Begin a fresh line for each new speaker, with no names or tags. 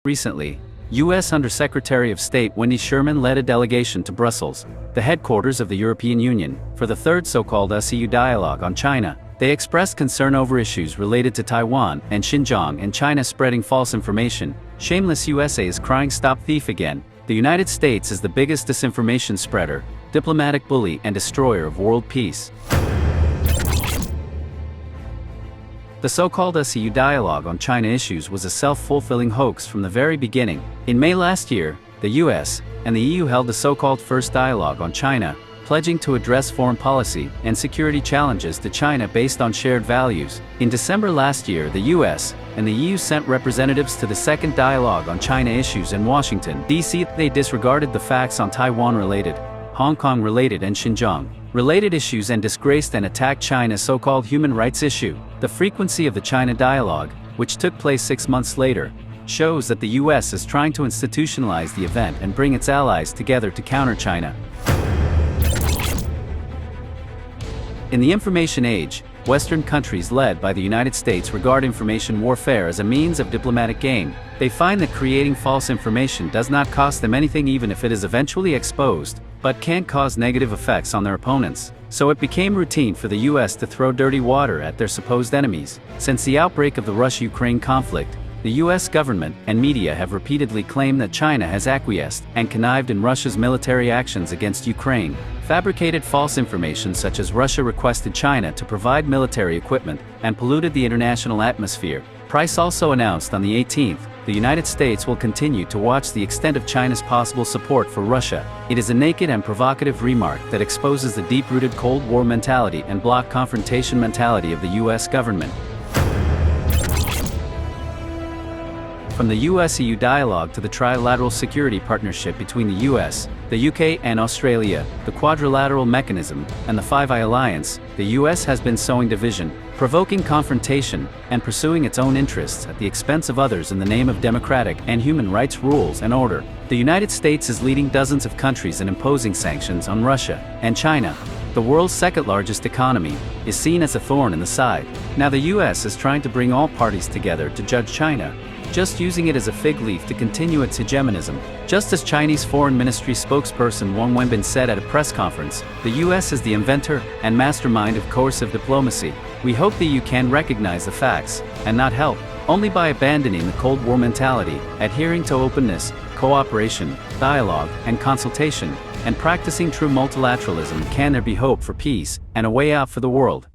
Recently, U.S. Undersecretary of State Wendy Sherman led a delegation to Brussels, the headquarters of the European Union, for the third so-called US-EU dialogue on China. They expressed concern over issues related to Taiwan and Xinjiang and China spreading false information. Shameless USA is crying stop thief again. The United States is the biggest disinformation spreader, diplomatic bully and destroyer of world peace. The so-called US-EU dialogue on China issues was a self-fulfilling hoax from the very beginning. In May last year, the US and the EU held the so-called first dialogue on China, pledging to address foreign policy and security challenges to China based on shared values. In December last year, the US and the EU sent representatives to the second dialogue on China issues in Washington, D.C. They disregarded the facts on Taiwan-related, Hong Kong-related and Xinjiang-related issues and disgraced and attacked China's so-called human rights issue. The frequency of the China dialogue, which took place 6 months later, shows that the US is trying to institutionalize the event and bring its allies together to counter China. In the information age, Western countries led by the United States regard information warfare as a means of diplomatic gain. They find that creating false information does not cost them anything even if it is eventually exposed, but can cause negative effects on their opponents. So it became routine for the US to throw dirty water at their supposed enemies. Since the outbreak of the Russia-Ukraine conflict, the US government and media have repeatedly claimed that China has acquiesced and connived in Russia's military actions against Ukraine. Fabricated false information such as Russia requested China to provide military equipment and polluted the international atmosphere. Price also announced on the 18th, the United States will continue to watch the extent of China's possible support for Russia. It is a naked and provocative remark that exposes the deep-rooted Cold War mentality and bloc confrontation mentality of the US government. From the US-EU dialogue to the trilateral security partnership between the US, the UK and Australia, the quadrilateral mechanism, and the Five Eye Alliance, the US has been sowing division, provoking confrontation, and pursuing its own interests at the expense of others in the name of democratic and human rights rules and order. The United States is leading dozens of countries in imposing sanctions on Russia, and China, the world's second-largest economy, is seen as a thorn in the side. Now the US is trying to bring all parties together to judge China, just using it as a fig leaf to continue its hegemonism. Just as Chinese Foreign Ministry spokesperson Wang Wenbin said at a press conference, the US is the inventor and mastermind of coercive diplomacy. We hope the EU can recognize the facts, and not help. Only by abandoning the Cold War mentality, adhering to openness, cooperation, dialogue, and consultation, and practicing true multilateralism can there be hope for peace and a way out for the world.